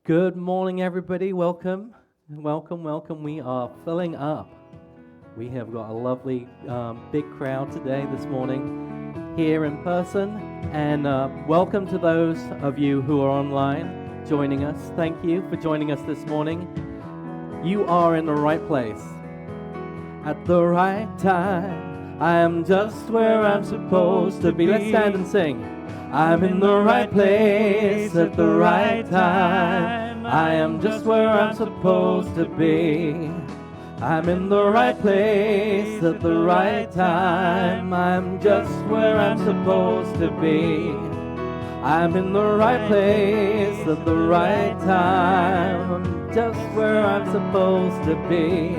Good morning, everybody. Welcome. Welcome. We are filling up. We have got a lovely big crowd today, this morning, here in person. And welcome to those of you who are online joining us. Thank you for joining us this morning. You are in the right place at the right time. I am just where I'm supposed to be. Let's stand and sing. I'm in the right place at the right time. I am just where I'm supposed to be. I'm in the right place at the right time. I'm just where I'm supposed to be. I'm in the right place at the right time. I'm just where I'm supposed to be.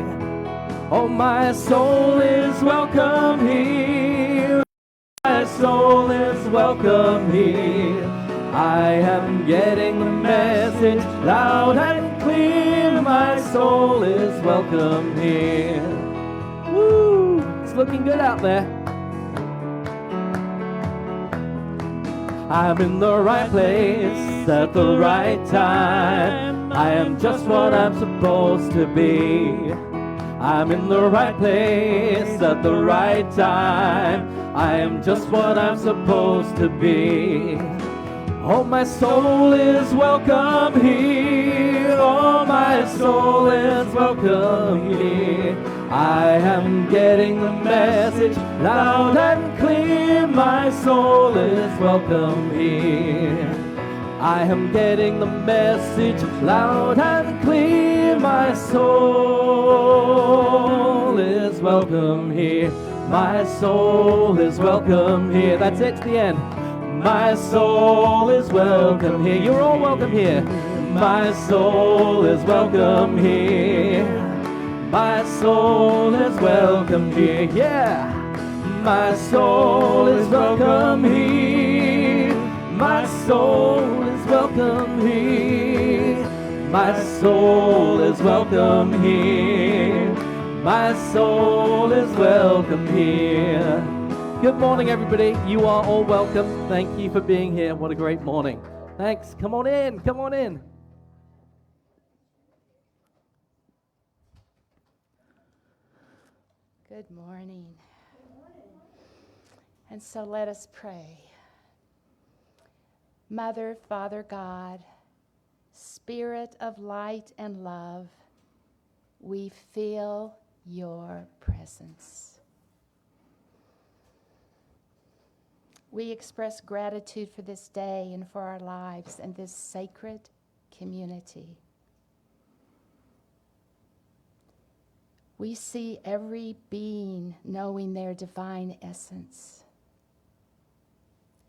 Oh, my soul is welcome here. My soul is welcome here. I am getting the message loud and clear. My soul is welcome here. Woo! It's looking good out there. I'm in the right place at the right time. I am just what I'm supposed to be. I'm in the right place at the right time. I am just what I'm supposed to be. Oh, my soul is welcome here. Oh, my soul is welcome here. I am getting the message loud and clear. My soul is welcome here. I am getting the message loud and clear. My soul is welcome here. My soul is welcome here. That's it to the end. My soul is welcome here. You're all welcome here. My soul is welcome here. My soul is welcome here. Yeah. My soul is welcome here. My soul is welcome here. My soul is welcome here. My soul is welcome here. Good morning, everybody. You are all welcome. Thank you for being here. What a great morning. Thanks. Come on in. Come on in. Good morning. And so let us pray. Mother, Father God, Spirit of light and love, we feel your presence. We express gratitude for this day and for our lives and this sacred community. We see every being knowing their divine essence.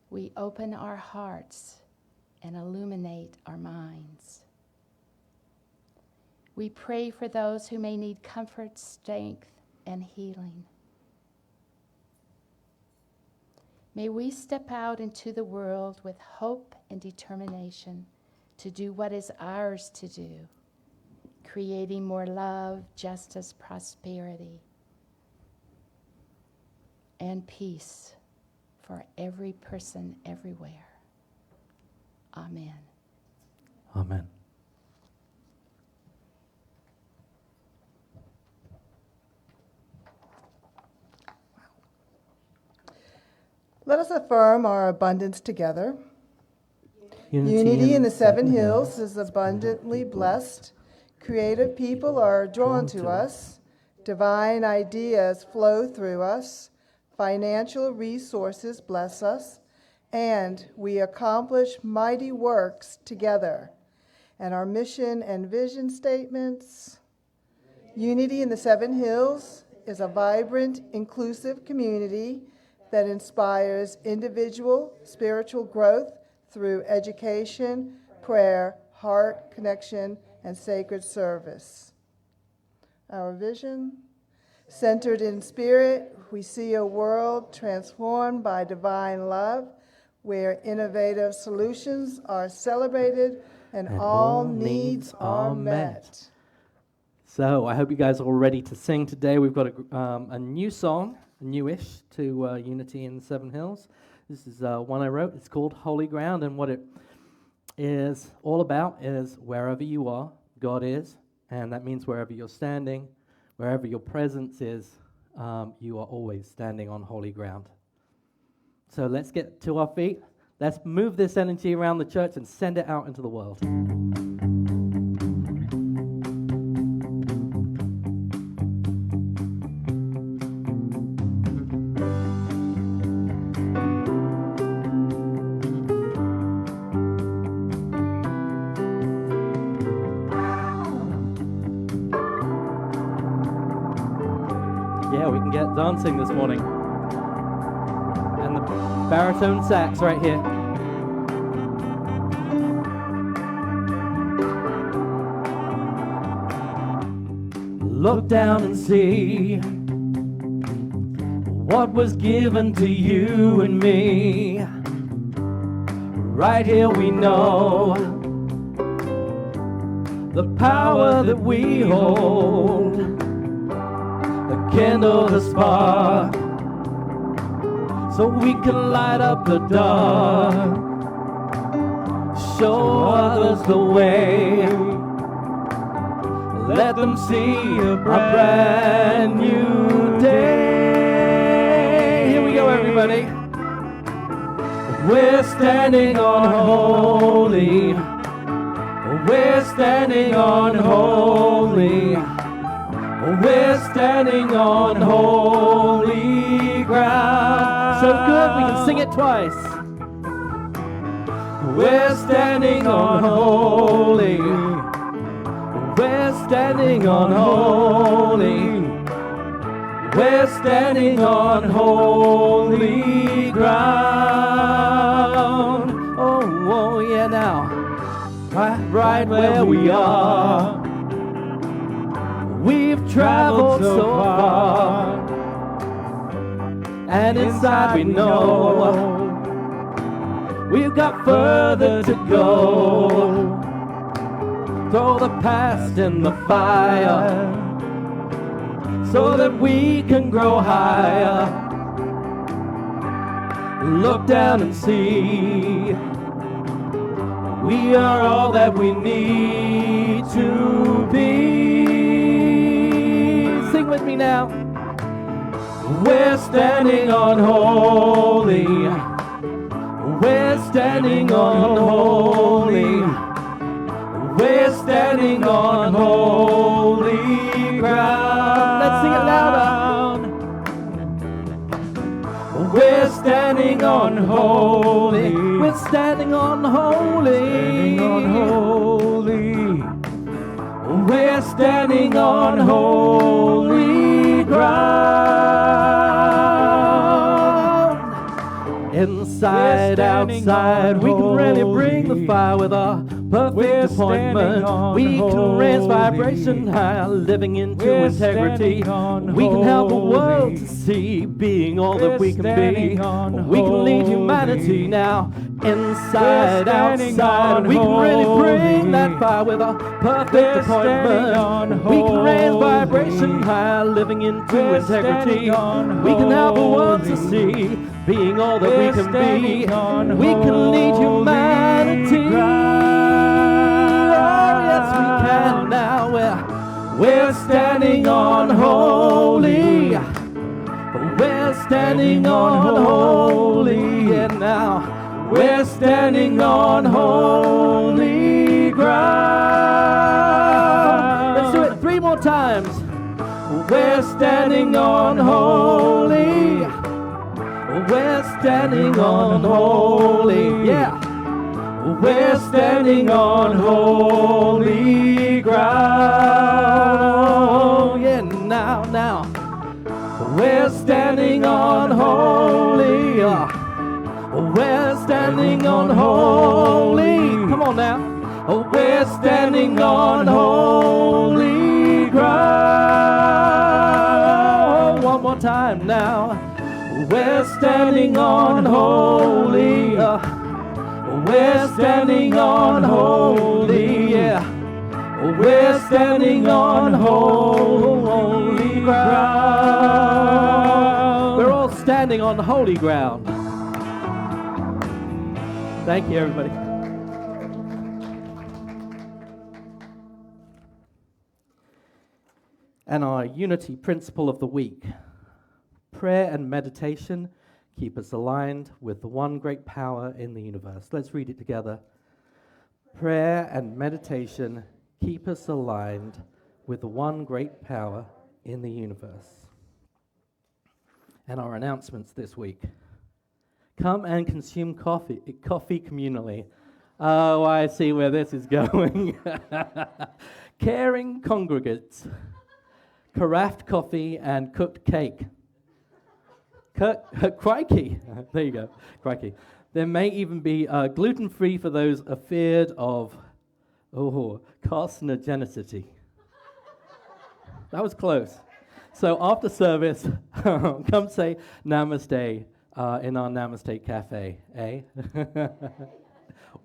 We open our hearts and illuminate our minds. We pray for those who may need comfort, strength, and healing. May we step out into the world with hope and determination to do what is ours to do, creating more love, justice, prosperity, and peace for every person everywhere. Amen. Amen. Let us affirm our abundance together. Unity in the Seven Hills is abundantly blessed. Creative people are drawn to us. Divine ideas flow through us. Financial resources bless us. And we accomplish mighty works together. And our mission and vision statements. Unity in the Seven Hills is a vibrant, inclusive community that inspires individual spiritual growth through education, prayer, heart connection, and sacred service. Our vision, centered in spirit, we see a world transformed by divine love, where innovative solutions are celebrated and all needs are met. So I hope you guys are all ready to sing today. We've got a new song, newish to Unity in the Seven Hills. This is one I wrote. It's called Holy Ground, and what it is all about is wherever you are, God is, and that means wherever you're standing, wherever your presence is, you are always standing on holy ground. So let's get to our feet. Let's move this energy around the church and send it out into the world. Yeah, we can get dancing this morning. And the baritone sax right here. Look down and see what was given to you and me. Right here we know the power that we hold. Kindle the spark so we can light up the dark, show others the way, let them see a brand new day. Here we go, everybody. We're standing on holy, we're standing on holy, we're standing on holy ground. So good, we can sing it twice. We're standing on holy. We're standing on holy. We're standing on holy ground. Oh, yeah, now. Right where we are. We've traveled so far, and inside we know we've got further to go. Throw the past in the fire so that we can grow higher. Look down and see we are all that we need to be. Sing with me now. We're standing on holy. We're standing on holy. We're standing on holy ground. Let's sing it louder. We're standing on holy. We're standing on holy. We're standing on holy ground. Inside, outside, we can really bring the fire with our perfect appointment. We can raise vibration high, living into integrity. We can help the world to see being all that we can be. We can lead humanity now. Inside, outside, we can really bring that fire with our perfect appointment. We can raise vibration high, living into integrity. We can help the world to see being all that we can be. We can lead humanity. Oh, yes, we can now. We're standing on holy. We're standing on holy. And now we're standing on holy ground. Let's do it 3 more times. We're standing on holy. We're standing on holy. Yeah. We're standing on holy ground. Yeah, now. We're standing on holy. We're standing on holy. Come on now. We're standing on holy ground. One more time now. We're standing on holy. We're standing on holy. Yeah. We're standing on holy ground. We're all standing on holy ground. Thank you, everybody. And our unity principle of the week. Prayer and meditation keep us aligned with the one great power in the universe. Let's read it together. Prayer and meditation keep us aligned with the one great power in the universe. And our announcements this week. Come and consume coffee communally. Oh, I see where this is going. Caring congregates, carafe coffee and cooked cake. Crikey. There you go. Crikey. There may even be gluten-free for those afeared of carcinogenicity. That was close. So after service, come say namaste in our Namaste Cafe, eh?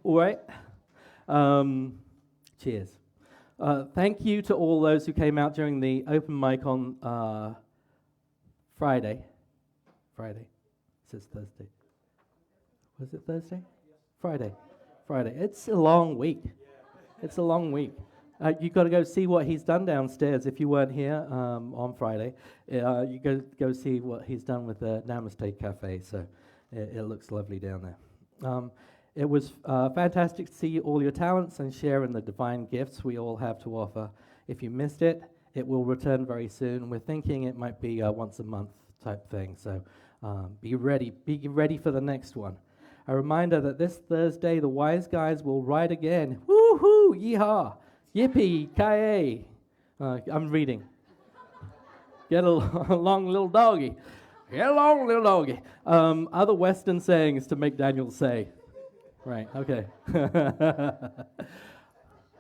All right. Cheers. Thank you to all those who came out during the open mic on Friday. It says Thursday. Was it Thursday? Friday. It's a long week. It's a long week. You got to go see what he's done downstairs. If you weren't here on Friday, you go see what he's done with the Namaste Cafe. So it looks lovely down there. It was fantastic to see all your talents and share in the divine gifts we all have to offer. If you missed it, it will return very soon. We're thinking it might be once a month type thing. So be ready for the next one. A reminder that this Thursday the Wise Guys will ride again. Woohoo! Yeehaw! Yippee! Ki-yay! I'm reading. Get along, little doggy. Get along, little doggy. Other Western sayings to make Daniel say. Right, okay.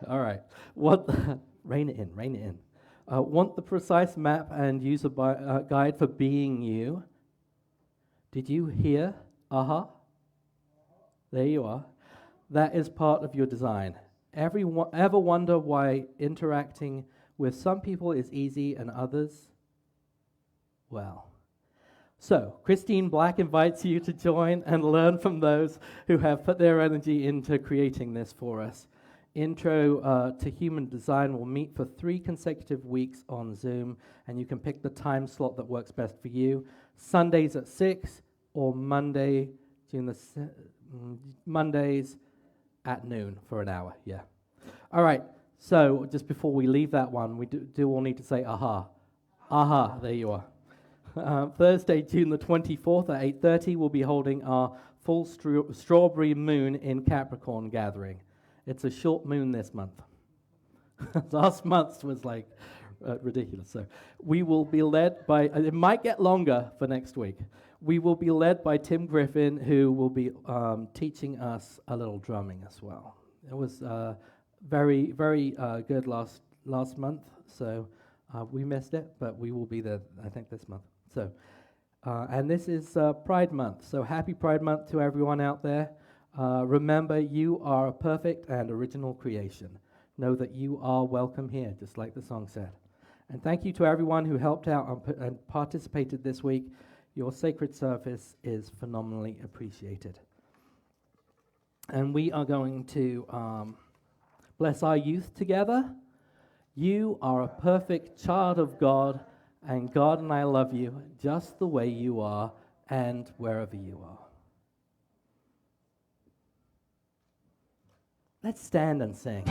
All right. Rein it in. Want the precise map and user guide for being you? Did you hear? Aha. There you are. That is part of your design. Ever wonder why interacting with some people is easy and others? Well. So, Christine Black invites you to join and learn from those who have put their energy into creating this for us. Intro to Human Design will meet for 3 consecutive weeks on Zoom, and you can pick the time slot that works best for you. Sundays at 6 or Mondays at noon for an hour, yeah. All right, so just before we leave that one, we do all need to say aha. Aha, there you are. Thursday, June the 24th at 8:30, we'll be holding our full strawberry moon in Capricorn gathering. It's a short moon this month. Last month was like ridiculous. So we will be led by, it might get longer for next week. We will be led by Tim Griffin, who will be teaching us a little drumming as well. It was very, very good last month, so we missed it, but we will be there, I think, this month. So, and this is Pride Month, so happy Pride Month to everyone out there. Remember, you are a perfect and original creation. Know that you are welcome here, just like the song said. And thank you to everyone who helped out and participated this week. Your sacred service is phenomenally appreciated. And we are going to bless our youth together. You are a perfect child of God, and God and I love you just the way you are and wherever you are. Let's stand and sing.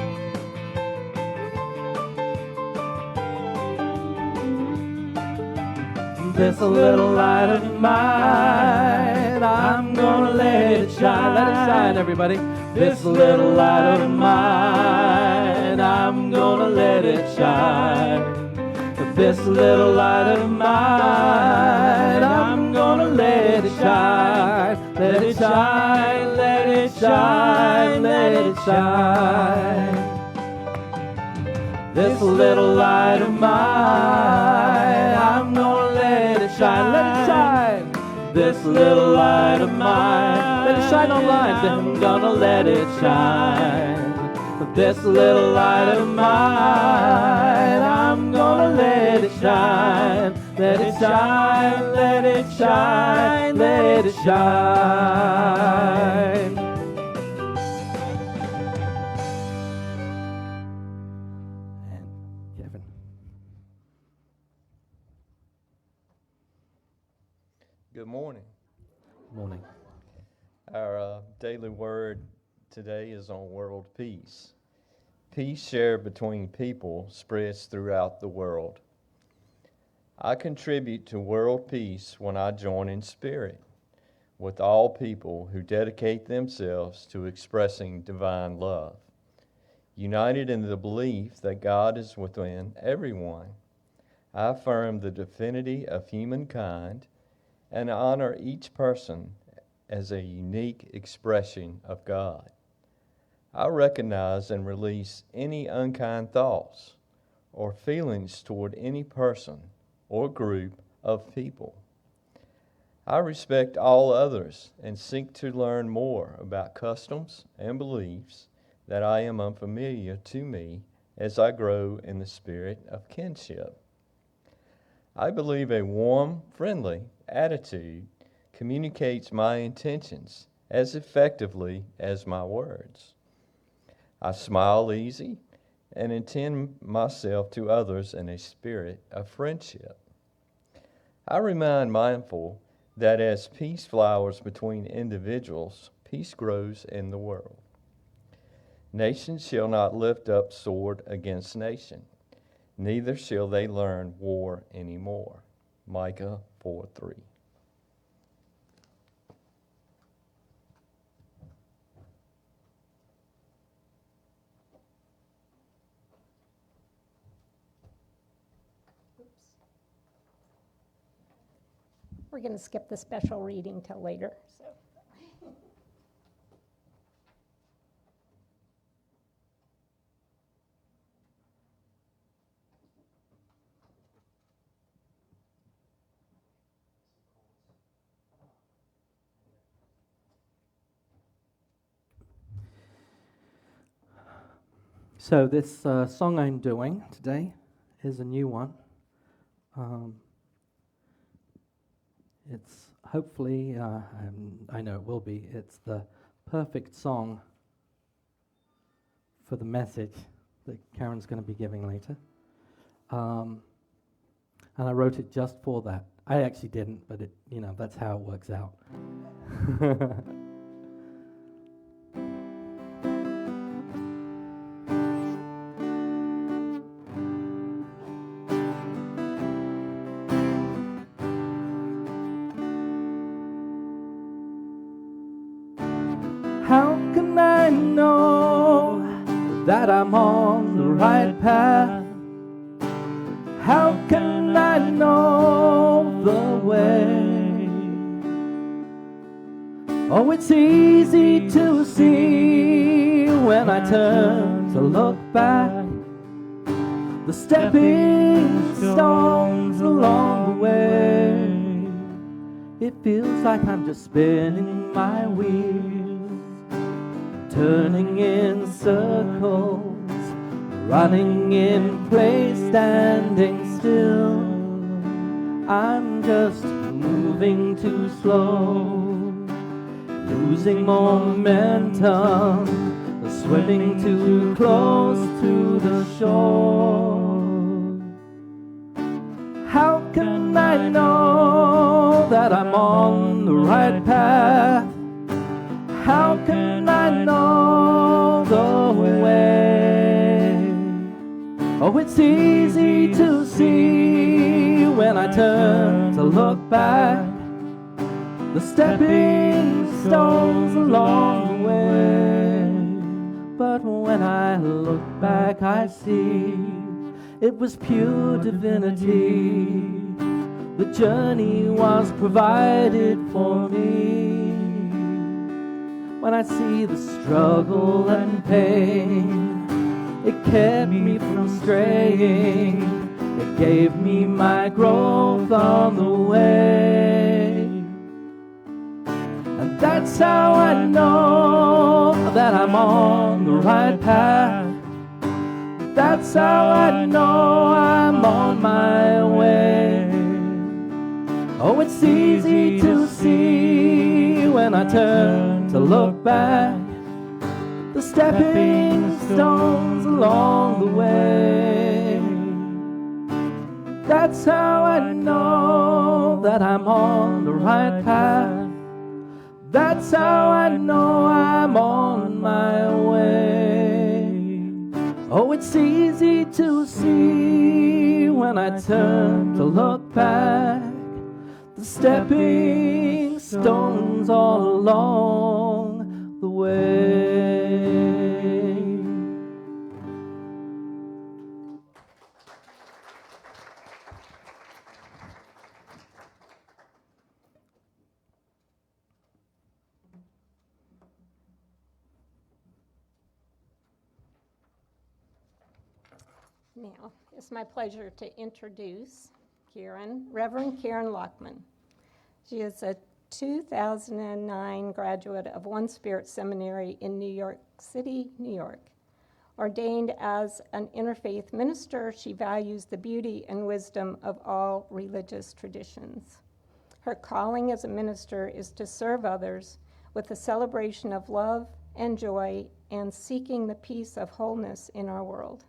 This little light of mine, I'm gonna let it shine. Let it shine, everybody. This little light of mine, I'm gonna let it shine. This little light of mine, I'm gonna let it shine. Let it shine, let it shine, let it shine. This little light of mine, I'm gonna let it shine. Let it shine. This little light of mine, let it shine online. I'm gonna let it shine. This little light of mine, I'm gonna let it shine. Let it shine, let it shine, let it shine. And Kevin. Good morning. Morning. Our daily word today is on world peace. Peace shared between people spreads throughout the world. I contribute to world peace when I join in spirit with all people who dedicate themselves to expressing divine love. United in the belief that God is within everyone, I affirm the divinity of humankind and honor each person as a unique expression of God. I recognize and release any unkind thoughts or feelings toward any person or group of people. I respect all others and seek to learn more about customs and beliefs that I am unfamiliar to me as I grow in the spirit of kinship. I believe a warm, friendly attitude communicates my intentions as effectively as my words. I smile easy and intend myself to others in a spirit of friendship. I remain mindful that as peace flowers between individuals, peace grows in the world. Nation shall not lift up sword against nation, neither shall they learn war anymore. Micah 4:3. We're going to skip the special reading till later. So. So this song I'm doing today is a new one. It's hopefully, I know it will be, it's the perfect song for the message that Karen's going to be giving later. And I wrote it just for that. I actually didn't, but that's how it works out. How can I know that I'm on the right path? How can I know the way? Oh, it's easy to see when I turn to look back, the stepping stones along the way. It feels like I'm just spinning my wheels, turning in circles, running in place, standing still. I'm just moving too slow, losing momentum, swimming too close to the shore. How can I know that I'm on the right path? How can I know the way? Oh, it's easy to see when I turn to look back, the stepping stones along the way. But when I look back, I see it was pure divinity. The journey was provided for me. When I see the struggle and pain, it kept me from straying. It gave me my growth on the way. And that's how I know that I'm on the right path. That's how I know I'm on my way. Oh, it's easy to see when I turn to look back, the stepping stones along the way. That's how I know that I'm on the right path. That's how I know I'm on my way. Oh, it's easy to see when I turn to look back, the stepping stones all along the way. Now, it's my pleasure to introduce Reverend Karen Laughman. She is a 2009 graduate of One Spirit Seminary in New York City, New York. Ordained as an interfaith minister, she values the beauty and wisdom of all religious traditions. Her calling as a minister is to serve others with a celebration of love and joy and seeking the peace of wholeness in our world.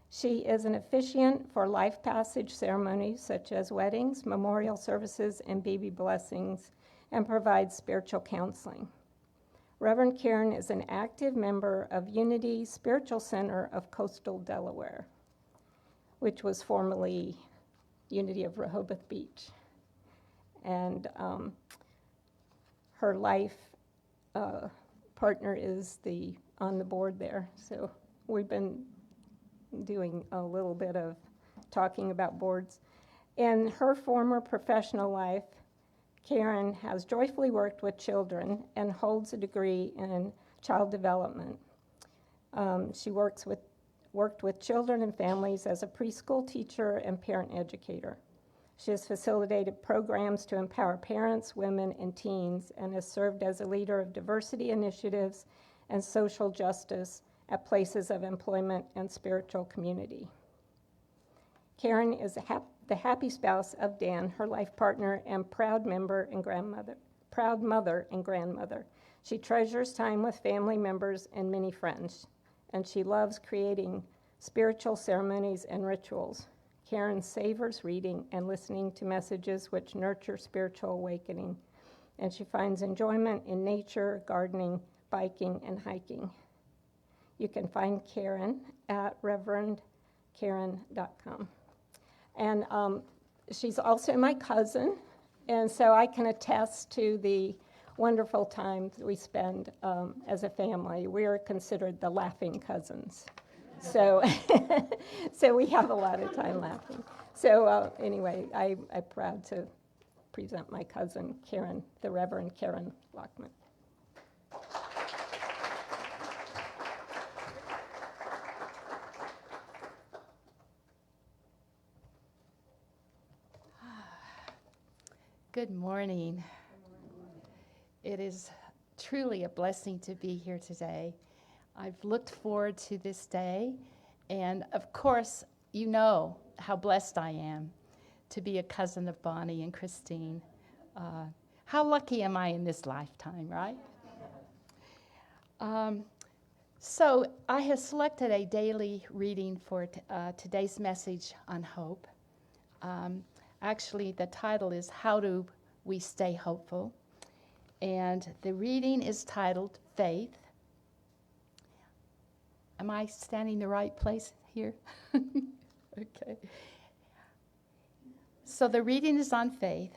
She is an officiant for life passage ceremonies such as weddings, memorial services, and baby blessings, and provides spiritual counseling. Reverend Karen is an active member of Unity Spiritual Center of Coastal Delaware, which was formerly Unity of Rehoboth Beach. And her life partner is on the board there. So we've been doing a little bit of talking about boards. In her former professional life, Karen has joyfully worked with children and holds a degree in child development. She worked with children and families as a preschool teacher and parent educator. She has facilitated programs to empower parents, women, and teens, and has served as a leader of diversity initiatives and social justice at places of employment and spiritual community. Karen is the happy spouse of Dan, her life partner and proud mother and grandmother. She treasures time with family members and many friends, and she loves creating spiritual ceremonies and rituals. Karen savors reading and listening to messages which nurture spiritual awakening, and she finds enjoyment in nature, gardening, biking, and hiking. You can find Karen at reverendkaren.com. And she's also my cousin, and so I can attest to the wonderful time that we spend as a family. We are considered the laughing cousins. So, so we have a lot of time laughing. So anyway, I'm proud to present my cousin, Karen, the Reverend Karen Laughman. Good morning. It is truly a blessing to be here today. I've looked forward to this day, and of course, you know how blessed I am to be a cousin of Bonnie and Christine. How lucky am I in this lifetime, right? So I have selected a daily reading for today's message on hope. Actually, the title is How Do We Stay Hopeful? And the reading is titled Faith. Am I standing the right place here? Okay. So the reading is on faith.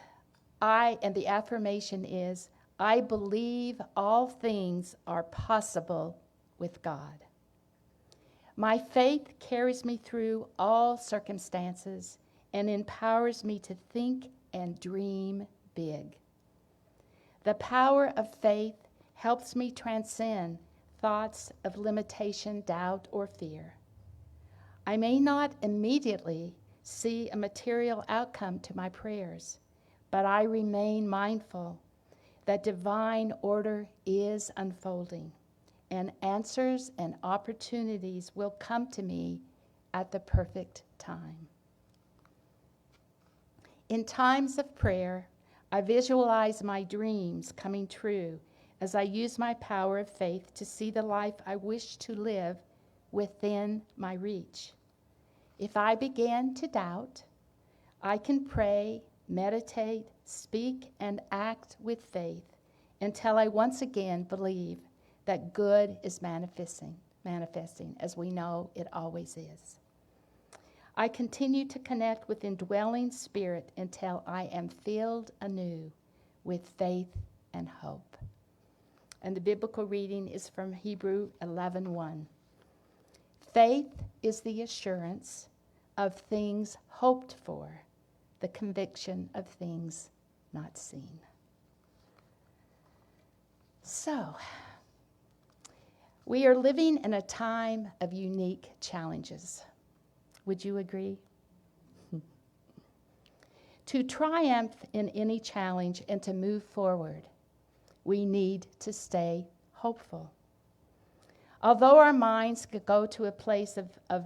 And the affirmation is, I believe all things are possible with God. My faith carries me through all circumstances and empowers me to think and dream big. The power of faith helps me transcend thoughts of limitation, doubt, or fear. I may not immediately see a material outcome to my prayers, but I remain mindful that divine order is unfolding, and answers and opportunities will come to me at the perfect time. In times of prayer, I visualize my dreams coming true as I use my power of faith to see the life I wish to live within my reach. If I begin to doubt, I can pray, meditate, speak, and act with faith until I once again believe that good is manifesting, as we know it always is. I continue to connect with indwelling spirit until I am filled anew with faith and hope. And the biblical reading is from Hebrew 11:1. Faith is the assurance of things hoped for, the conviction of things not seen. So, we are living in a time of unique challenges. Would you agree? To triumph in any challenge and to move forward, we need to stay hopeful. Although our minds could go to a place of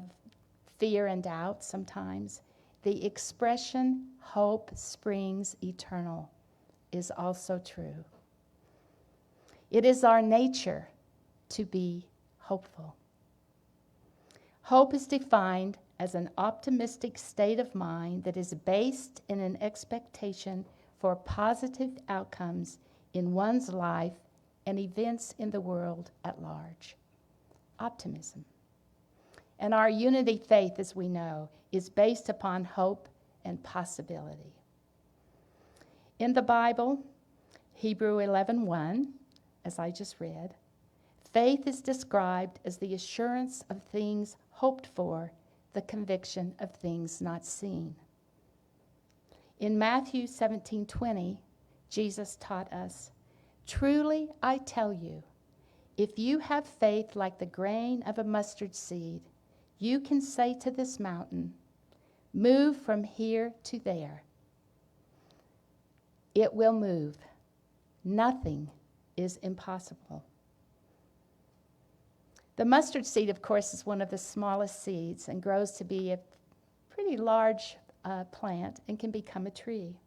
fear and doubt sometimes, the expression, hope springs eternal, is also true. It is our nature to be hopeful. Hope is defined as an optimistic state of mind that is based in an expectation for positive outcomes in one's life and events in the world at large. Optimism. And our unity faith, as we know, is based upon hope and possibility. In the Bible, Hebrew 11:1, as I just read, faith is described as the assurance of things hoped for, the conviction of things not seen. In Matthew 17:20, Jesus taught us, "Truly I tell you, if you have faith like the grain of a mustard seed, you can say to this mountain, 'Move from here to there.' It will move. Nothing is impossible." The mustard seed, of course, is one of the smallest seeds and grows to be a pretty large plant and can become a tree.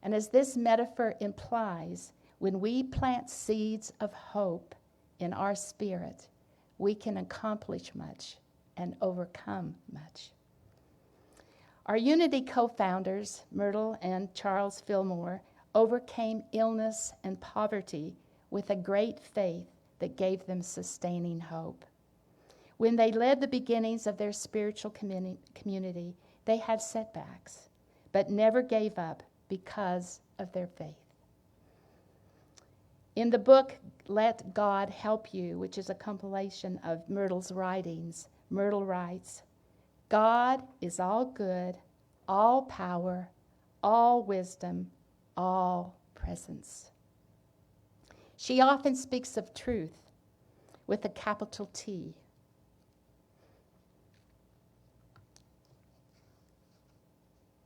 And as this metaphor implies, when we plant seeds of hope in our spirit, we can accomplish much and overcome much. Our Unity co-founders, Myrtle and Charles Fillmore, overcame illness and poverty with a great faith that gave them sustaining hope. When they led the beginnings of their spiritual community, they had setbacks, but never gave up because of their faith. In the book, Let God Help You, which is a compilation of Myrtle's writings, Myrtle writes, "God is all good, all power, all wisdom, all presence." She often speaks of truth with a capital T.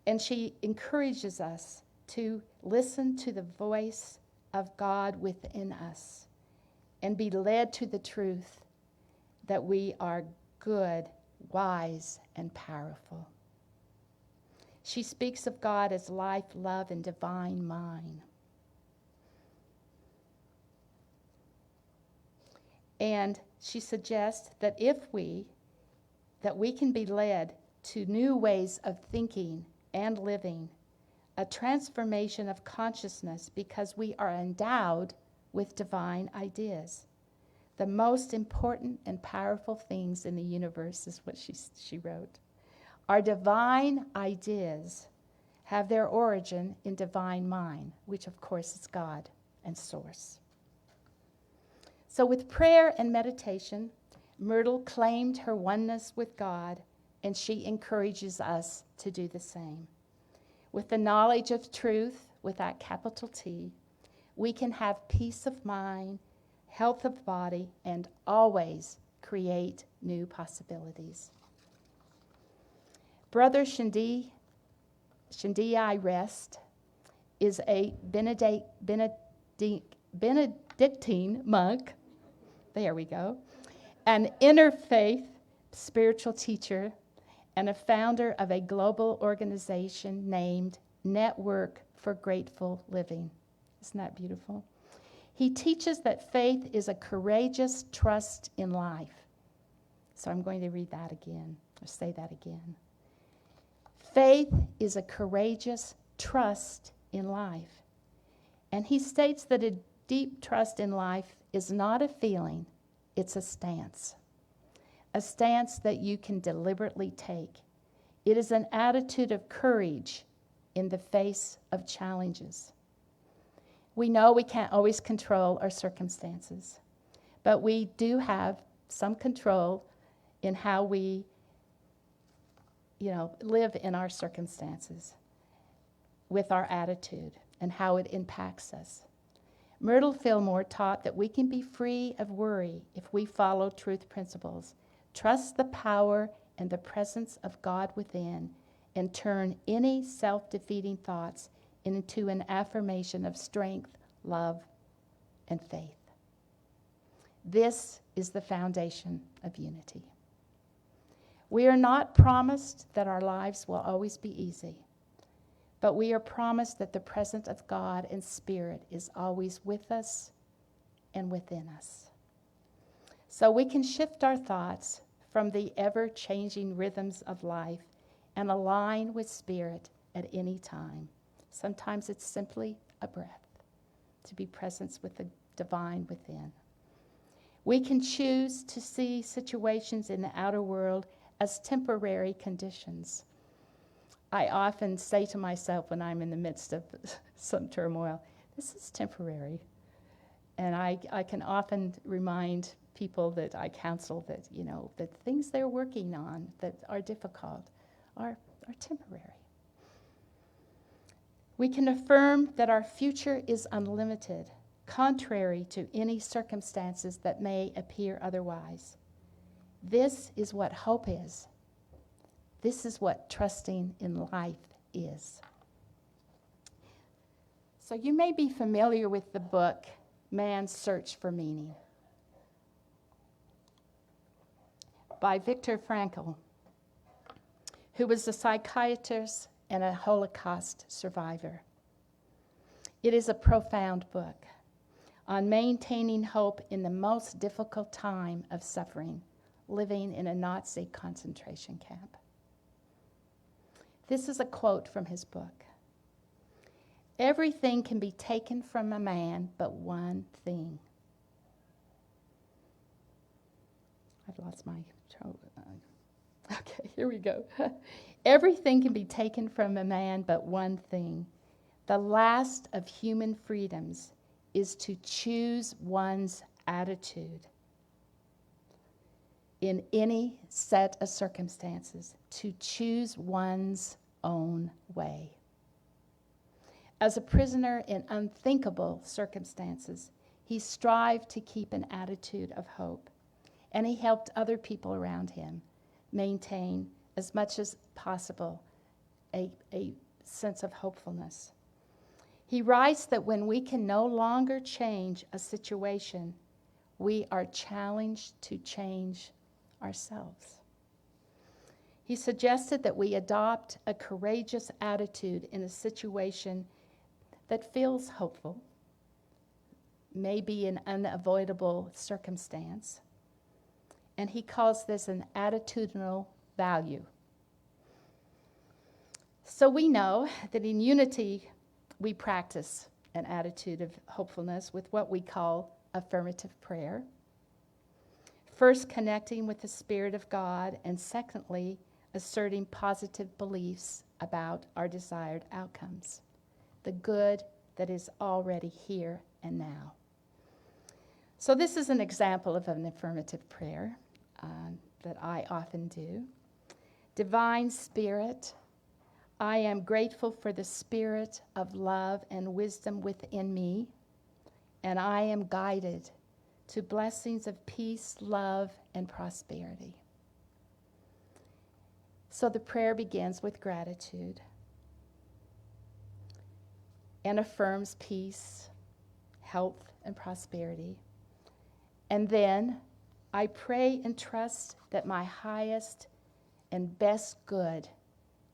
And she encourages us to listen to the voice of God within us and be led to the truth that we are good, wise, and powerful. She speaks of God as life, love, and divine mind. And she suggests that we can be led to new ways of thinking and living, a transformation of consciousness because we are endowed with divine ideas. The most important and powerful things in the universe is what she wrote. Our divine ideas have their origin in divine mind, which of course is God and source. So with prayer and meditation, Myrtle claimed her oneness with God, and she encourages us to do the same. With the knowledge of truth, with that capital T, we can have peace of mind, health of body, and always create new possibilities. Brother Shindiai Rest is a Benedictine monk, there we go, an interfaith spiritual teacher and a founder of a global organization named Network for Grateful Living. Isn't that beautiful? He teaches that faith is a courageous trust in life. So I'm going to read that again, or say that again. Faith is a courageous trust in life. And he states that a deep trust in life is not a feeling, it's a stance that you can deliberately take. It is an attitude of courage in the face of challenges. We know we can't always control our circumstances, but we do have some control in how we, live in our circumstances with our attitude and how it impacts us. Myrtle Fillmore taught that we can be free of worry if we follow truth principles, trust the power and the presence of God within, and turn any self-defeating thoughts into an affirmation of strength, love, and faith. This is the foundation of unity. We are not promised that our lives will always be easy, but we are promised that the presence of God and Spirit is always with us and within us. So we can shift our thoughts from the ever-changing rhythms of life and align with Spirit at any time. Sometimes it's simply a breath, to be present with the divine within. We can choose to see situations in the outer world as temporary conditions. I often say to myself when I'm in the midst of some turmoil, this is temporary. And I can often remind people that I counsel that, that things they're working on that are difficult are temporary. We can affirm that our future is unlimited, contrary to any circumstances that may appear otherwise. This is what hope is. This is what trusting in life is. So you may be familiar with the book, Man's Search for Meaning, by Viktor Frankl, who was a psychiatrist and a Holocaust survivor. It is a profound book on maintaining hope in the most difficult time of suffering, living in a Nazi concentration camp. This is a quote from his book. Everything can be taken from a man but one thing. I've lost my throat. Okay, here we go. Everything can be taken from a man but one thing. The last of human freedoms is to choose one's attitude in any set of circumstances, to choose one's own way. As a prisoner in unthinkable circumstances, he strived to keep an attitude of hope, and he helped other people around him maintain, as much as possible, a sense of hopefulness. He writes that when we can no longer change a situation, we are challenged to change ourselves. He suggested that we adopt a courageous attitude in a situation that feels hopeful, may be an unavoidable circumstance, and he calls this an attitudinal value. So we know that in unity, we practice an attitude of hopefulness with what we call affirmative prayer. First, connecting with the Spirit of God, and secondly, asserting positive beliefs about our desired outcomes, the good that is already here and now. So this is an example of an affirmative prayer that I often do. Divine Spirit, I am grateful for the spirit of love and wisdom within me, and I am guided to blessings of peace, love, and prosperity. So the prayer begins with gratitude and affirms peace, health, and prosperity. And then I pray and trust that my highest and best good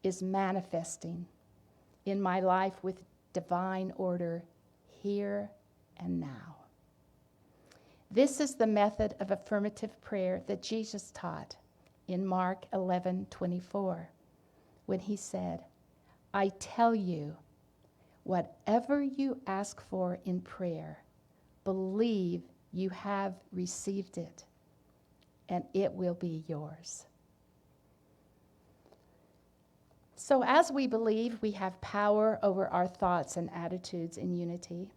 is manifesting in my life with divine order here and now. This is the method of affirmative prayer that Jesus taught in Mark 11:24. when he said, I tell you, whatever you ask for in prayer, believe you have received it, and it will be yours. So as we believe we have power over our thoughts and attitudes in unity,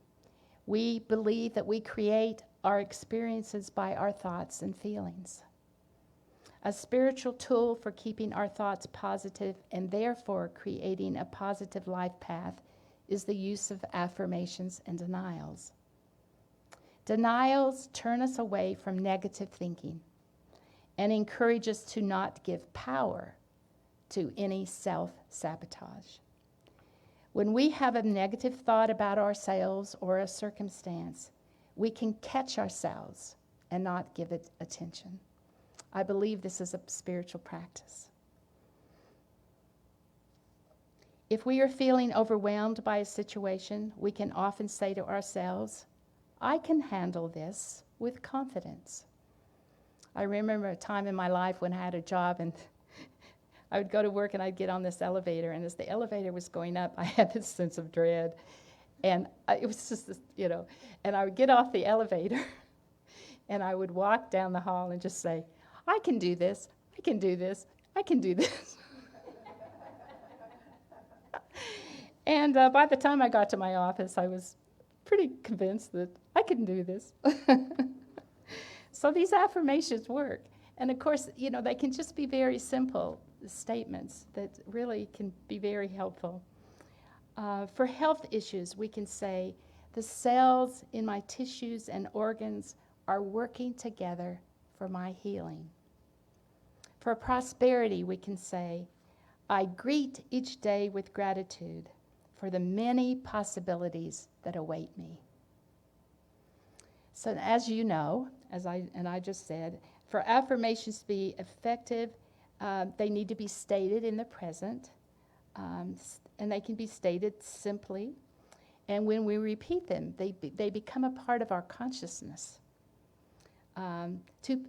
we believe that we create our experiences by our thoughts and feelings. A spiritual tool for keeping our thoughts positive and therefore creating a positive life path is the use of affirmations and denials. Denials turn us away from negative thinking and encourage us to not give power to any self-sabotage. When we have a negative thought about ourselves or a circumstance, we can catch ourselves and not give it attention. I believe this is a spiritual practice. If we are feeling overwhelmed by a situation, we can often say to ourselves, I can handle this with confidence. I remember a time in my life when I had a job and I would go to work and I'd get on this elevator, and as the elevator was going up, I had this sense of dread. And it was just this, and I would get off the elevator and I would walk down the hall and just say, I can do this, I can do this, I can do this. And by the time I got to my office, I was pretty convinced that I can do this. So these affirmations work. And of course, they can just be very simple statements that really can be very helpful. For health issues, we can say, the cells in my tissues and organs are working together for my healing. For prosperity, we can say, I greet each day with gratitude for the many possibilities that await me. So as you know, as I just said, for affirmations to be effective, they need to be stated in the present, and they can be stated simply. And when we repeat them, they become a part of our consciousness. And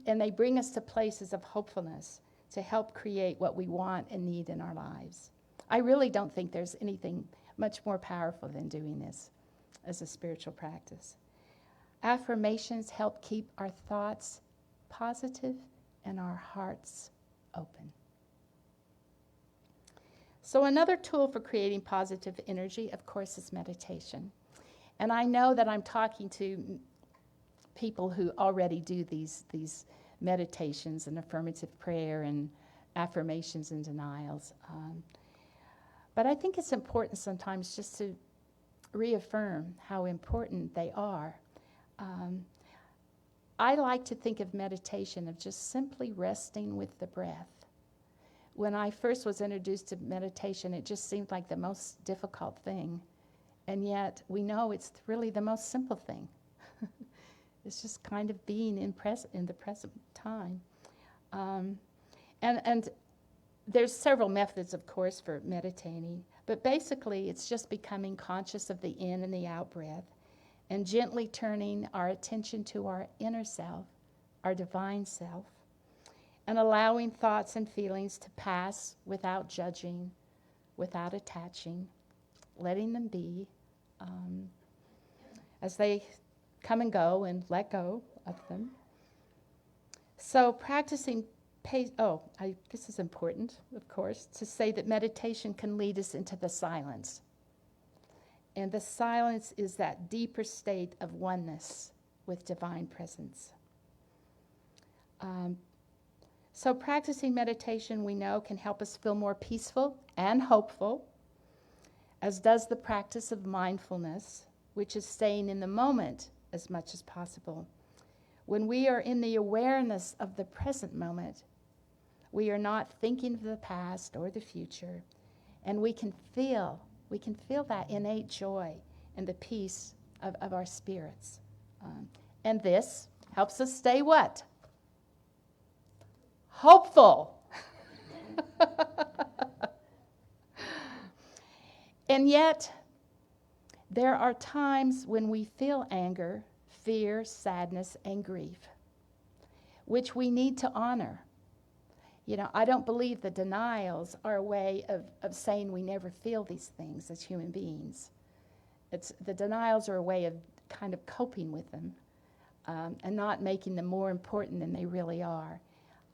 they bring us to places of hopefulness to help create what we want and need in our lives. I really don't think there's anything much more powerful than doing this as a spiritual practice. Affirmations help keep our thoughts positive and our hearts open. So another tool for creating positive energy, of course, is meditation. And I know that I'm talking to people who already do these meditations and affirmative prayer and affirmations and denials. But I think it's important sometimes just to reaffirm how important they are. I like to think of meditation of just simply resting with the breath. When I first was introduced to meditation, it just seemed like the most difficult thing. And yet, we know it's really the most simple thing. It's just kind of being in the present time. And there's several methods, of course, for meditating. But basically, it's just becoming conscious of the in and the out breath and gently turning our attention to our inner self, our divine self, and allowing thoughts and feelings to pass without judging, without attaching, letting them be as they come and go and let go of them. So practicing, this is important, of course, to say that meditation can lead us into the silence. And the silence is that deeper state of oneness with divine presence. So practicing meditation, we know, can help us feel more peaceful and hopeful, as does the practice of mindfulness, which is staying in the moment as much as possible. When we are in the awareness of the present moment, we are not thinking of the past or the future, and we can feel that innate joy and the peace of our spirits. And this helps us stay what? Hopeful. And yet, there are times when we feel anger, fear, sadness, and grief, which we need to honor You know, I don't believe the denials are a way of saying we never feel these things as human beings. The denials are a way of kind of coping with them and not making them more important than they really are.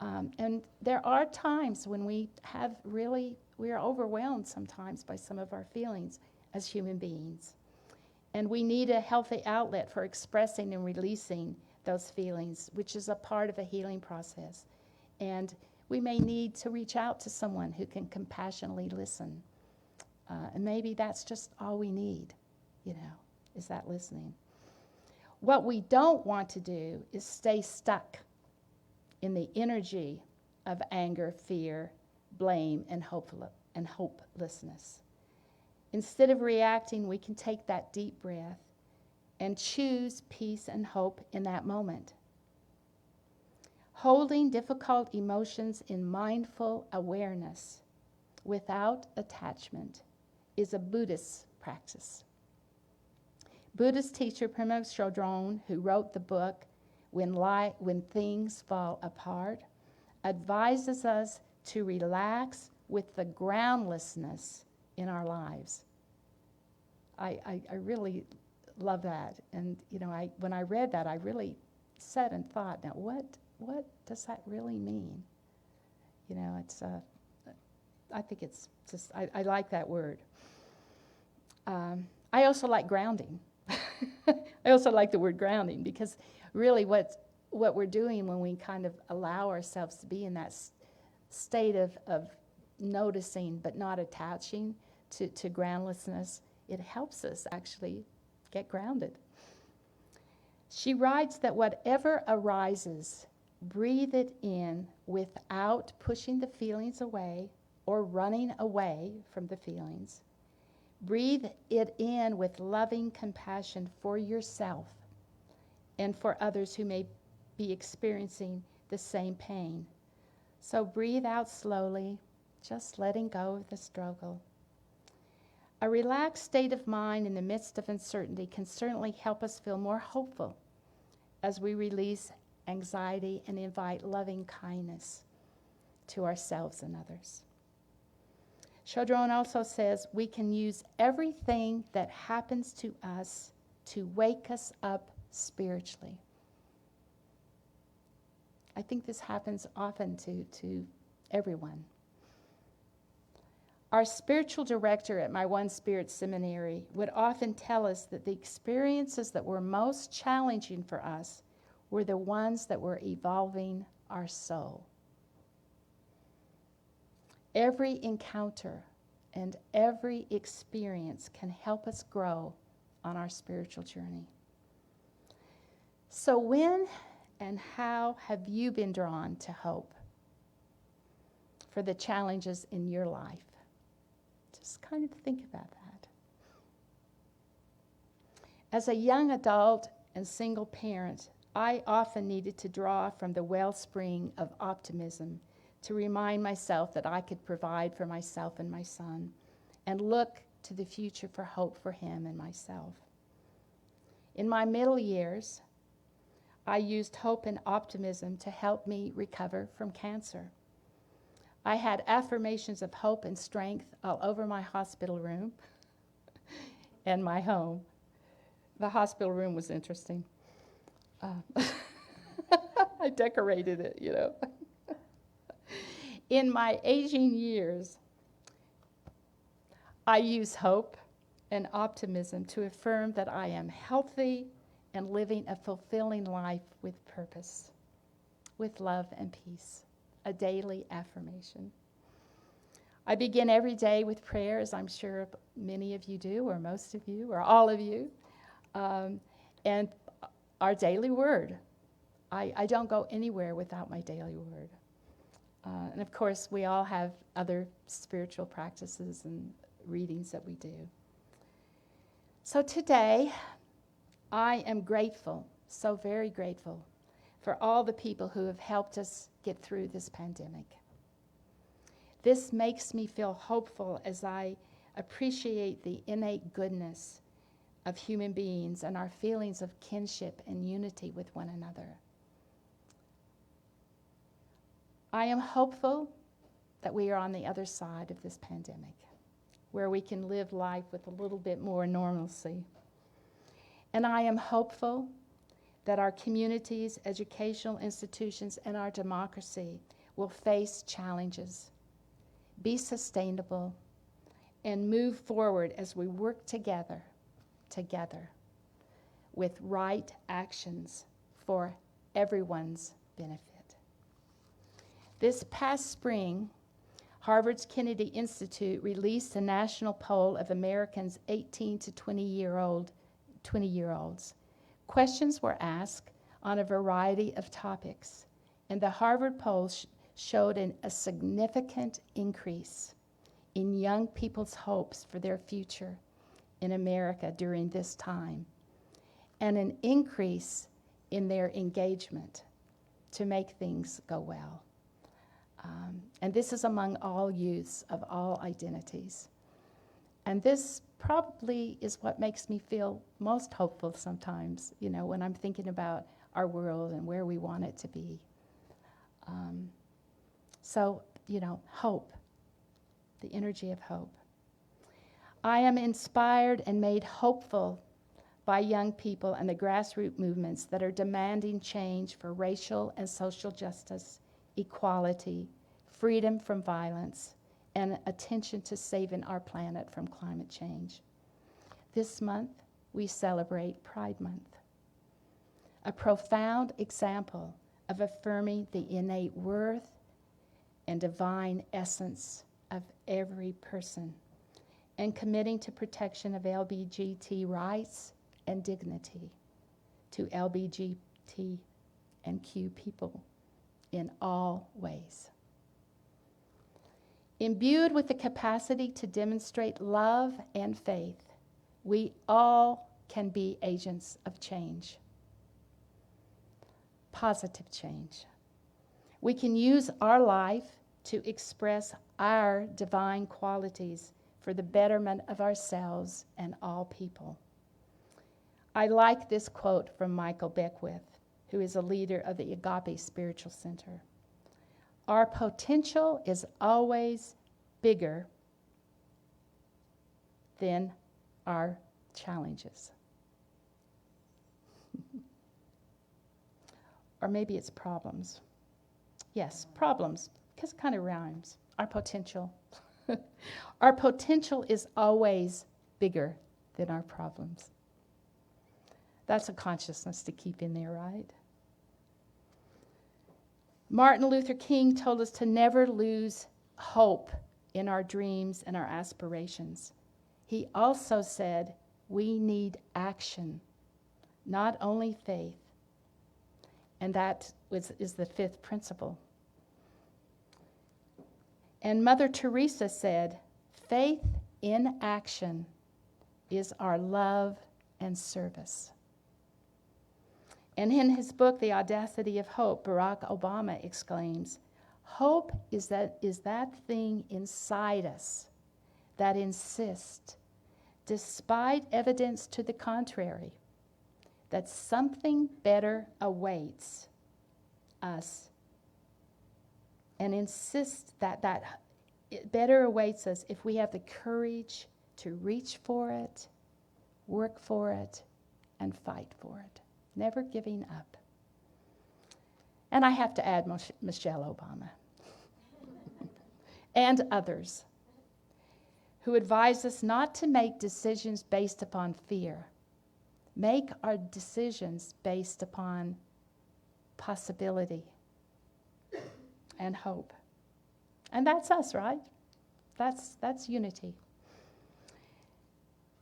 And there are times when we are overwhelmed sometimes by some of our feelings as human beings. And we need a healthy outlet for expressing and releasing those feelings, which is a part of a healing process. And we may need to reach out to someone who can compassionately listen. And maybe that's just all we need, is that listening. What we don't want to do is stay stuck in the energy of anger, fear, blame, and hopelessness. Instead of reacting, we can take that deep breath and choose peace and hope in that moment. Holding difficult emotions in mindful awareness without attachment is a Buddhist practice. Buddhist teacher Pema Chodron, who wrote the book When Things Fall Apart, advises us to relax with the groundlessness in our lives. I really love that. And, when I read that, I really sat and thought, now what does that really mean? I think it's just, I like that word. I also like grounding. I also like the word grounding because really what we're doing when we kind of allow ourselves to be in that state of noticing but not attaching to groundlessness, it helps us actually get grounded. She writes that whatever arises, breathe it in without pushing the feelings away or running away from the feelings. Breathe it in with loving compassion for yourself and for others who may be experiencing the same pain. So breathe out slowly, just letting go of the struggle. A relaxed state of mind in the midst of uncertainty can certainly help us feel more hopeful as we release anxiety and invite loving kindness to ourselves and others. Chodron also says we can use everything that happens to us to wake us up spiritually. I think this happens often to everyone. Our spiritual director at my One Spirit Seminary would often tell us that the experiences that were most challenging for us were the ones that were evolving our soul. Every encounter and every experience can help us grow on our spiritual journey. So when and how have you been drawn to hope for the challenges in your life? Just kind of think about that. As a young adult and single parent, I often needed to draw from the wellspring of optimism to remind myself that I could provide for myself and my son and look to the future for hope for him and myself. In my middle years, I used hope and optimism to help me recover from cancer. I had affirmations of hope and strength all over my hospital room and my home. The hospital room was interesting. I decorated it, In my aging years, I use hope and optimism to affirm that I am healthy and living a fulfilling life with purpose, with love and peace, a daily affirmation. I begin every day with prayer, as I'm sure many of you do, or most of you, or all of you, and our daily word. I don't go anywhere without my daily word. And of course, we all have other spiritual practices and readings that we do. So today, I am grateful, so very grateful, for all the people who have helped us get through this pandemic. This makes me feel hopeful as I appreciate the innate goodness of human beings and our feelings of kinship and unity with one another. I am hopeful that we are on the other side of this pandemic, where we can live life with a little bit more normalcy. And I am hopeful that our communities, educational institutions, and our democracy will face challenges, be sustainable, and move forward as we work together with right actions for everyone's benefit. This past spring, Harvard's Kennedy Institute released a national poll of Americans 18 to 20-year-olds. Questions were asked on a variety of topics, and the Harvard poll showed a significant increase in young people's hopes for their future in America during this time, and an increase in their engagement to make things go well. And this is among all youths of all identities. And this probably is what makes me feel most hopeful sometimes, when I'm thinking about our world and where we want it to be. Hope, the energy of hope. I am inspired and made hopeful by young people and the grassroots movements that are demanding change for racial and social justice, equality, freedom from violence, and attention to saving our planet from climate change. This month, we celebrate Pride Month, a profound example of affirming the innate worth and divine essence of every person and committing to protection of LGBT rights and dignity to LGBT and Q people in all ways. Imbued with the capacity to demonstrate love and faith, we all can be agents of change, positive change. We can use our life to express our divine qualities for the betterment of ourselves and all people. I like this quote from Michael Beckwith, who is a leader of the Agape Spiritual Center. Our potential is always bigger than our challenges. Or maybe it's problems. Yes, problems, because it kind of rhymes. Our potential. Our potential is always bigger than our problems. That's a consciousness to keep in there, right? Martin Luther King told us to never lose hope in our dreams and our aspirations. He also said we need action, not only faith. And that is the fifth principle. And Mother Teresa said, faith in action is our love and service. And in his book, The Audacity of Hope, Barack Obama exclaims, hope is that thing inside us that insists, despite evidence to the contrary, that something better awaits us, and insists that it better awaits us if we have the courage to reach for it, work for it, and fight for it. Never giving up. And I have to add Michelle Obama and others who advise us not to make decisions based upon fear. Make our decisions based upon possibility and hope. And that's us, right? That's unity.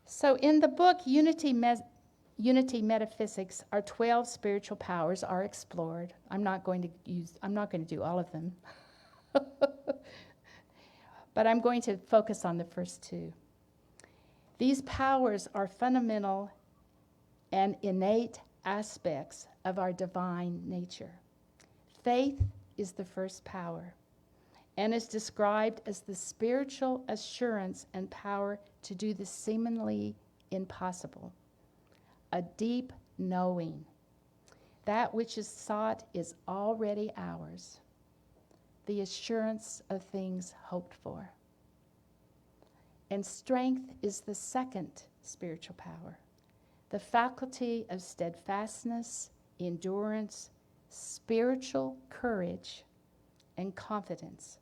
So in the book Unity Metaphysics, our 12 spiritual powers are explored. I'm not going to do all of them. But I'm going to focus on the first two. These powers are fundamental and innate aspects of our divine nature. Faith is the first power and is described as the spiritual assurance and power to do the seemingly impossible. A deep knowing. That which is sought is already ours. the assurance of things hoped for. And strength is the second spiritual power, the faculty of steadfastness, endurance, spiritual courage, and confidence.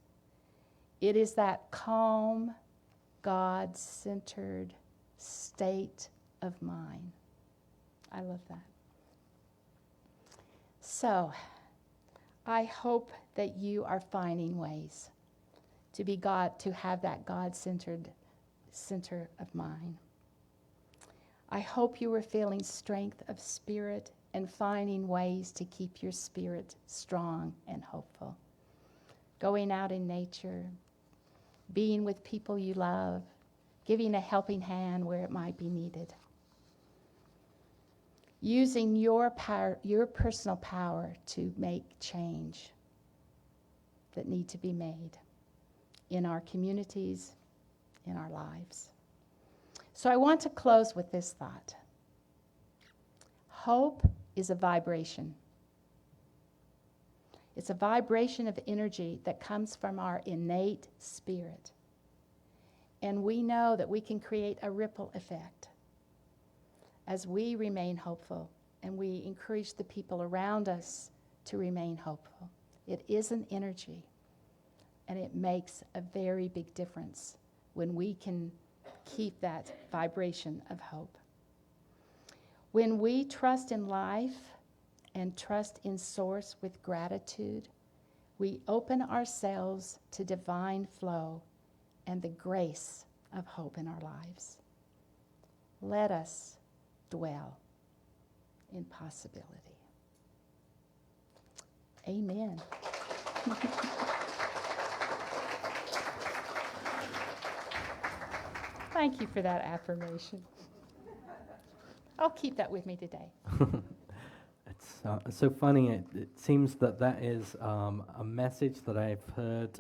It is that calm, God-centered state of mind. I love that. So, I hope that you are finding ways to have that God-centered center of mind. I hope you are feeling strength of spirit and finding ways to keep your spirit strong and hopeful. Going out in nature, being with people you love, giving a helping hand where it might be needed. Using your power, your personal power to make change that need to be made in our communities, in our lives. So I want to close with this thought. Hope is a vibration. It's a vibration of energy that comes from our innate spirit. And we know that we can create a ripple effect as we remain hopeful and we encourage the people around us to remain hopeful. It is an energy, and it makes a very big difference when we can keep that vibration of hope. When we trust in life and trust in Source with gratitude, we open ourselves to divine flow and the grace of hope in our lives. Let us dwell in possibility. Amen. Thank you for that affirmation. I'll keep that with me today. It's so funny. It seems that is a message that I've heard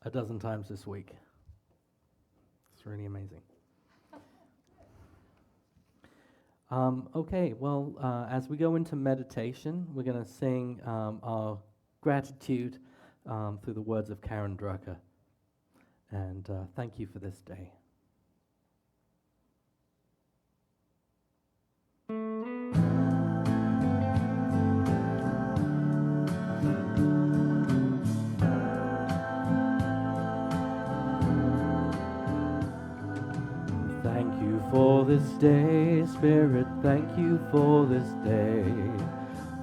a dozen times this week. It's really amazing. Okay, well, as we go into meditation, we're going to sing our gratitude through the words of Karen Drucker. And thank you for this day. Thank you for this day, Spirit, thank you for this day.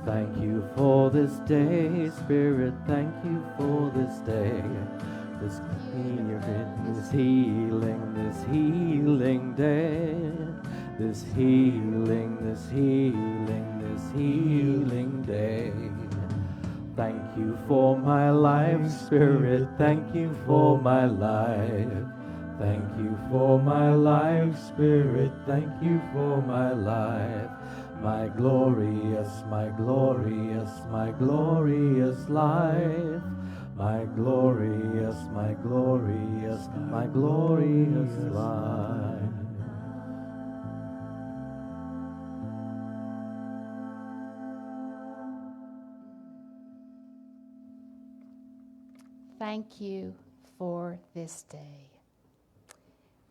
Thank you for this day, Spirit, thank you for this day. This healing day. This healing day. Thank you for my life, Spirit, thank you for my life. Thank you for my life, Spirit, thank you for my life. My glorious life. My glorious life. Thank you for this day.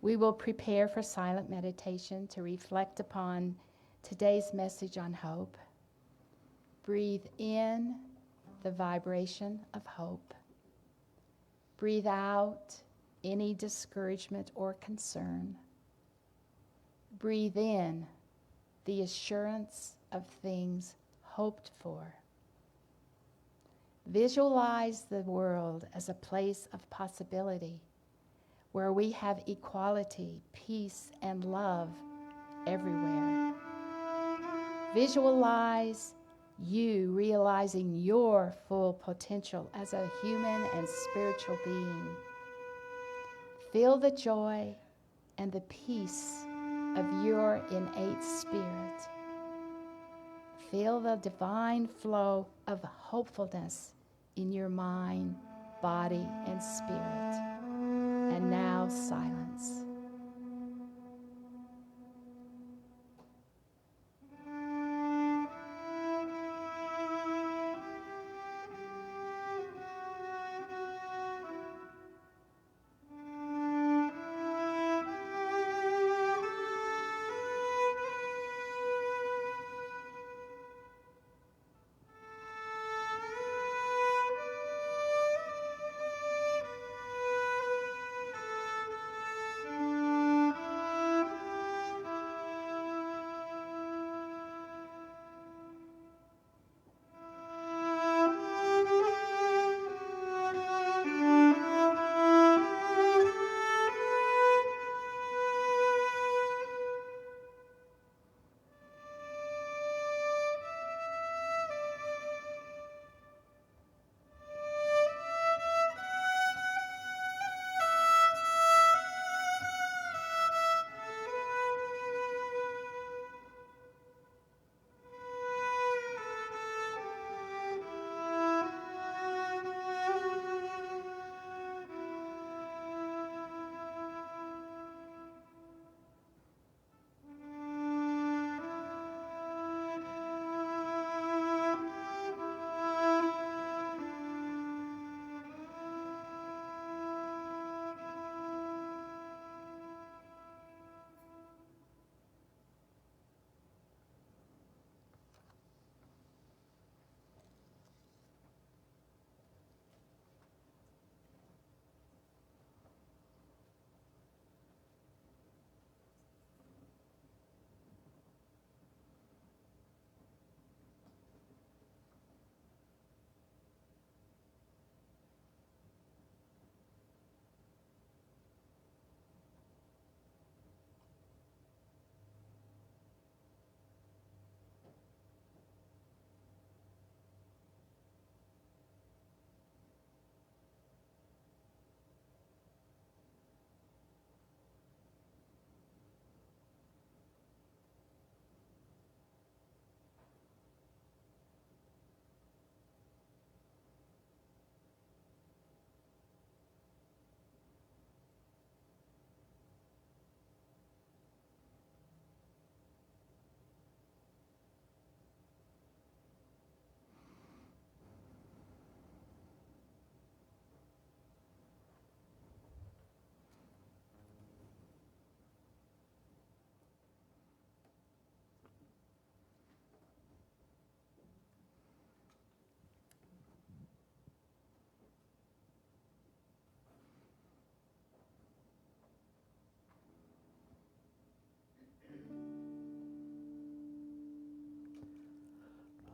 We will prepare for silent meditation to reflect upon today's message on hope. Breathe in the vibration of hope. Breathe out any discouragement or concern. Breathe in the assurance of things hoped for. Visualize the world as a place of possibility, where we have equality, peace, and love everywhere. Visualize you realizing your full potential as a human and spiritual being. Feel the joy and the peace of your innate spirit. Feel the divine flow of hopefulness in your mind, body, and spirit. And now silence.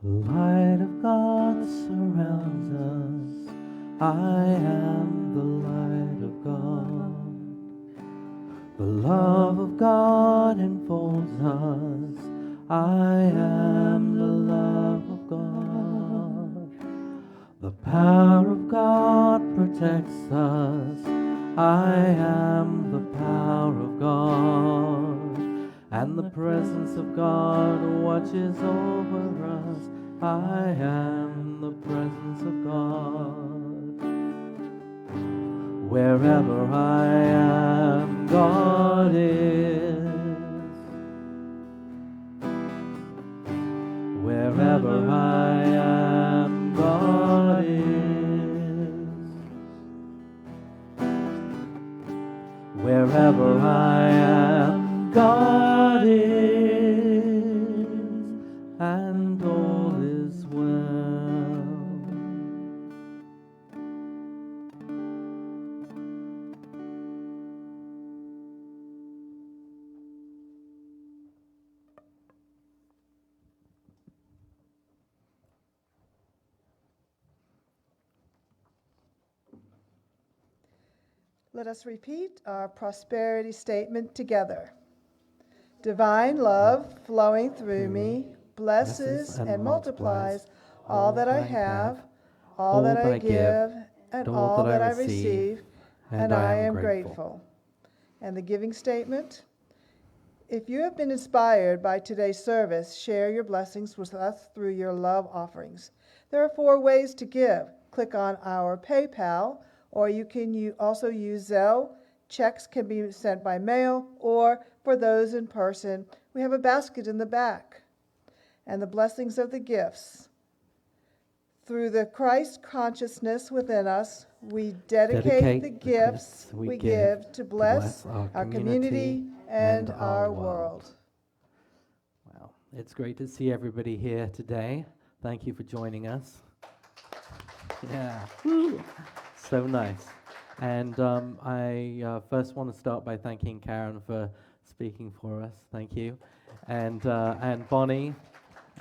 The light of God surrounds us. I am the light of God. The love of God enfolds us. I am the love of God. The power of God protects us. I am the power of God. And the presence of God watches over us. I am the presence of God. Wherever I am, God is. Wherever I am, God is. Wherever I am, God is, and all is well. Let us repeat our prosperity statement together. Divine love flowing through me blesses and multiplies all that I have, all that I give, and all that I receive, and I am grateful. And the giving statement. If you have been inspired by today's service, share your blessings with us through your love offerings. There are 4 ways to give. Click on our PayPal, or you can also use Zelle. Checks can be sent by mail, or for those in person, we have a basket in the back. And the blessings of the gifts. Through the Christ consciousness within us, we dedicate the gifts we give to bless our community and our world. Wow, it's great to see everybody here today. Thank you for joining us. Yeah, woo. So nice. And I first want to start by thanking Karen for speaking for us. Thank you. And Bonnie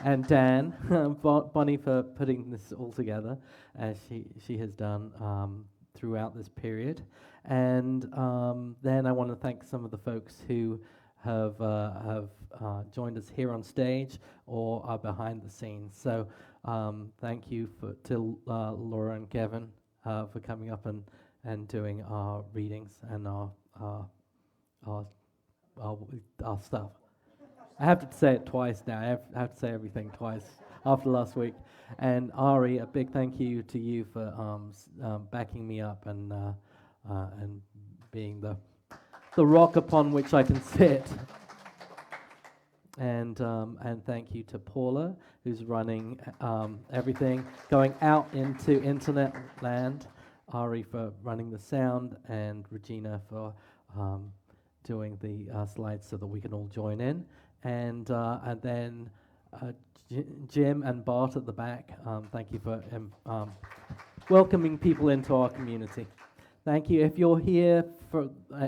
and Dan, Bonnie for putting this all together, as she has done throughout this period. And then I want to thank some of the folks who have joined us here on stage or are behind the scenes. So thank you to Laura and Kevin for coming up and doing our readings and our stuff. I have to say it twice now. I have to say everything twice after last week. And Ari, a big thank you to you for backing me up and being the rock upon which I can sit. And thank you to Paula, who's running everything, going out into internet land. Ari for running the sound, and Regina for doing the slides so that we can all join in. And then Jim and Bart at the back, thank you for welcoming people into our community. Thank you. If you're here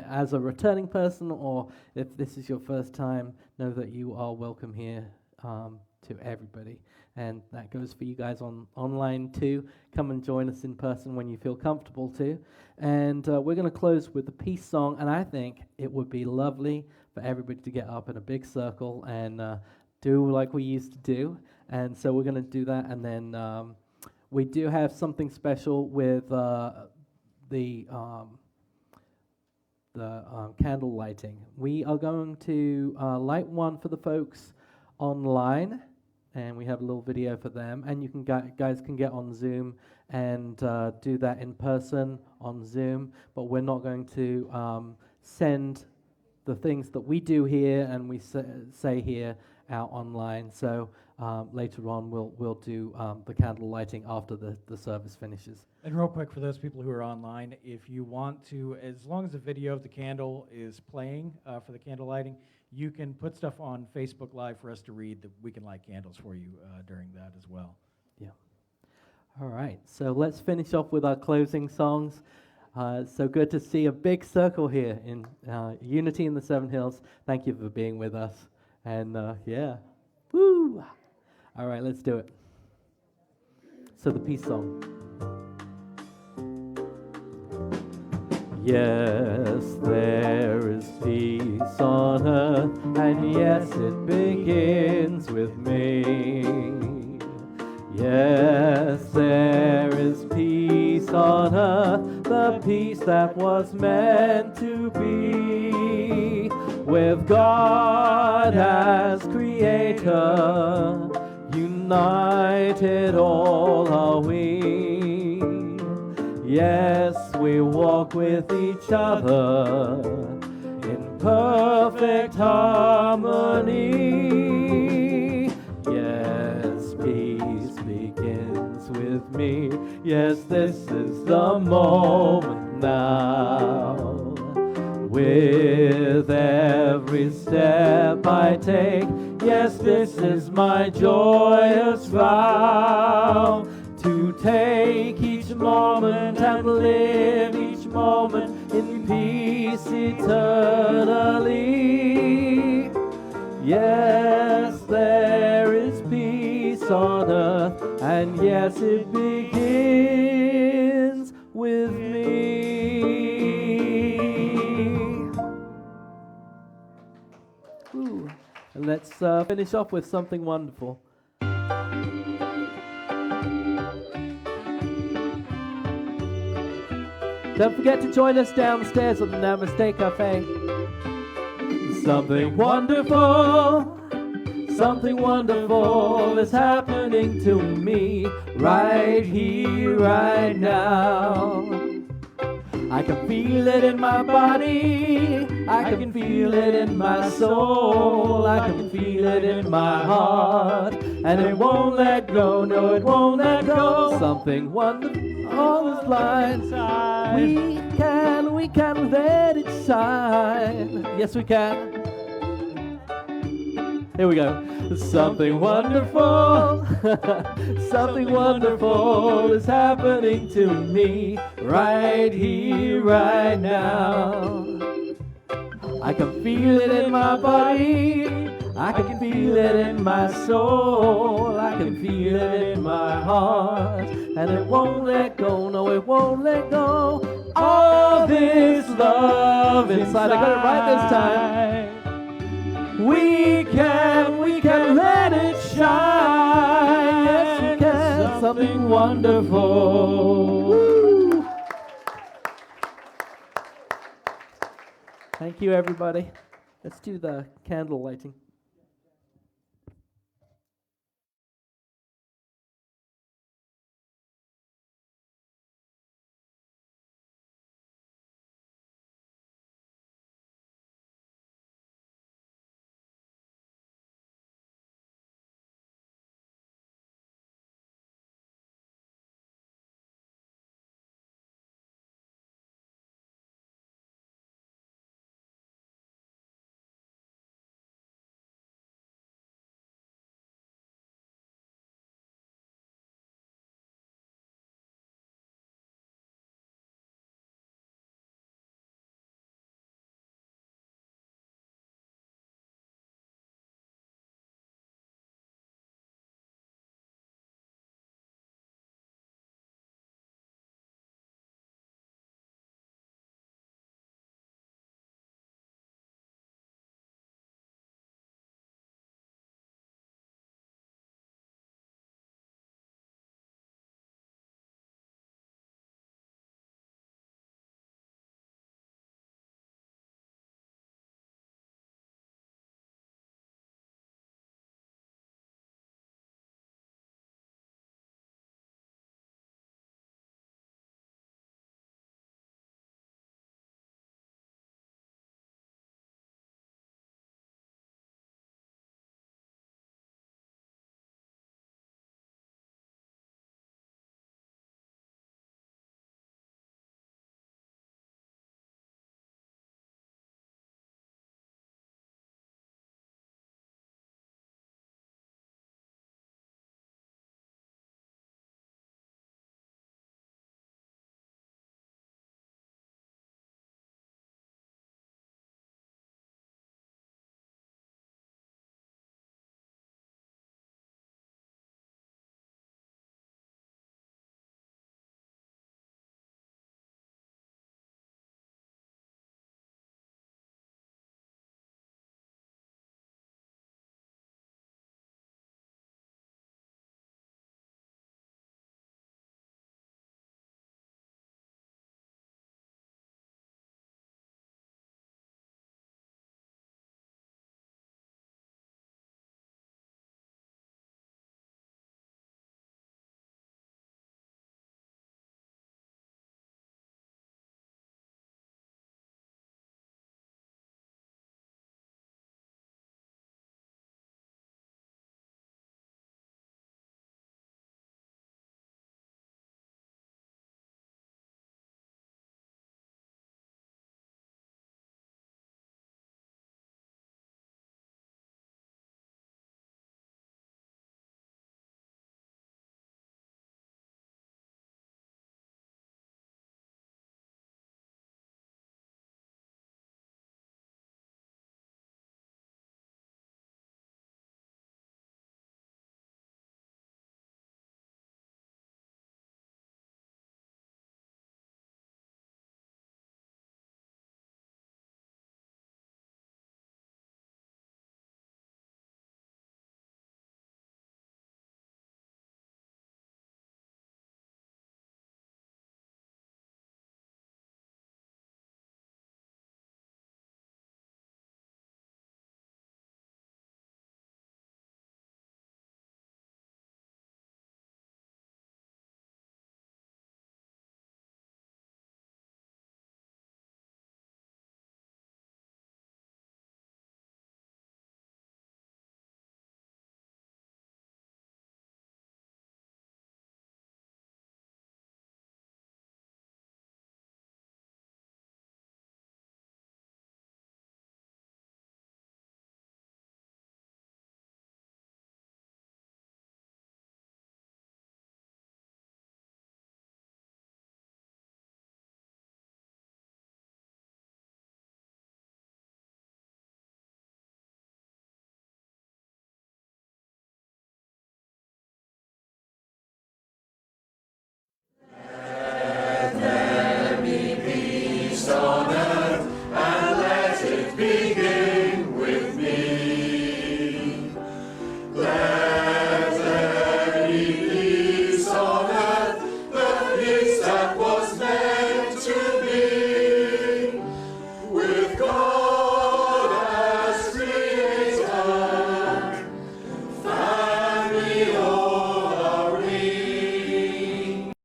as a returning person, or if this is your first time, know that you are welcome here to everybody. And that goes for you guys online too. Come and join us in person when you feel comfortable to. And we're going to close with a peace song, and I think it would be lovely for everybody to get up in a big circle and do like we used to do. And so we're going to do that, and then we do have something special with the candle lighting. We are going to light one for the folks online, and we have a little video for them. And you can guys can get on Zoom and do that in person on Zoom. But we're not going to send the things that we do here and we say here out online. So later on, we'll do the candle lighting after the service finishes. And real quick, for those people who are online, if you want to, as long as the video of the candle is playing for the candle lighting, you can put stuff on Facebook Live for us to read. That we can light candles for you during that as well. Yeah. All right. So let's finish off with our closing songs. So good to see a big circle here in Unity in the Seven Hills. Thank you for being with us. And yeah. Woo! All right, let's do it. So the peace song. Yes, there is peace on earth, and yes, it begins with me. Yes, there is peace on earth, the peace that was meant to be. With God as creator, united all are we. Yes, we walk with each other in perfect harmony. Yes, peace begins with me. Yes, this is the moment now. With every step I take, yes, this is my joyous vow. To take each moment and live each moment in peace eternally. Yes, there is peace on earth, and yes, it begins with me. Ooh. And let's finish off with something wonderful. Don't forget to join us downstairs at the Namaste Cafe. Something wonderful is happening to me right here, right now. I can feel it in my body, I can feel it in my soul, I can feel it in my heart, and it won't let go, no, it won't let go. Something wonderful is blind. We can let it shine. Yes, we can. Here we go. Something wonderful, something wonderful is happening to me right here, right now. I can feel it in my body, I can feel it in my soul, I can feel it in my heart, and it won't let go, no, it won't let go. All this love inside, I got it right this time. We can let it shine. Yes, we can. Something wonderful. Woo. Thank you, everybody. Let's do the candle lighting.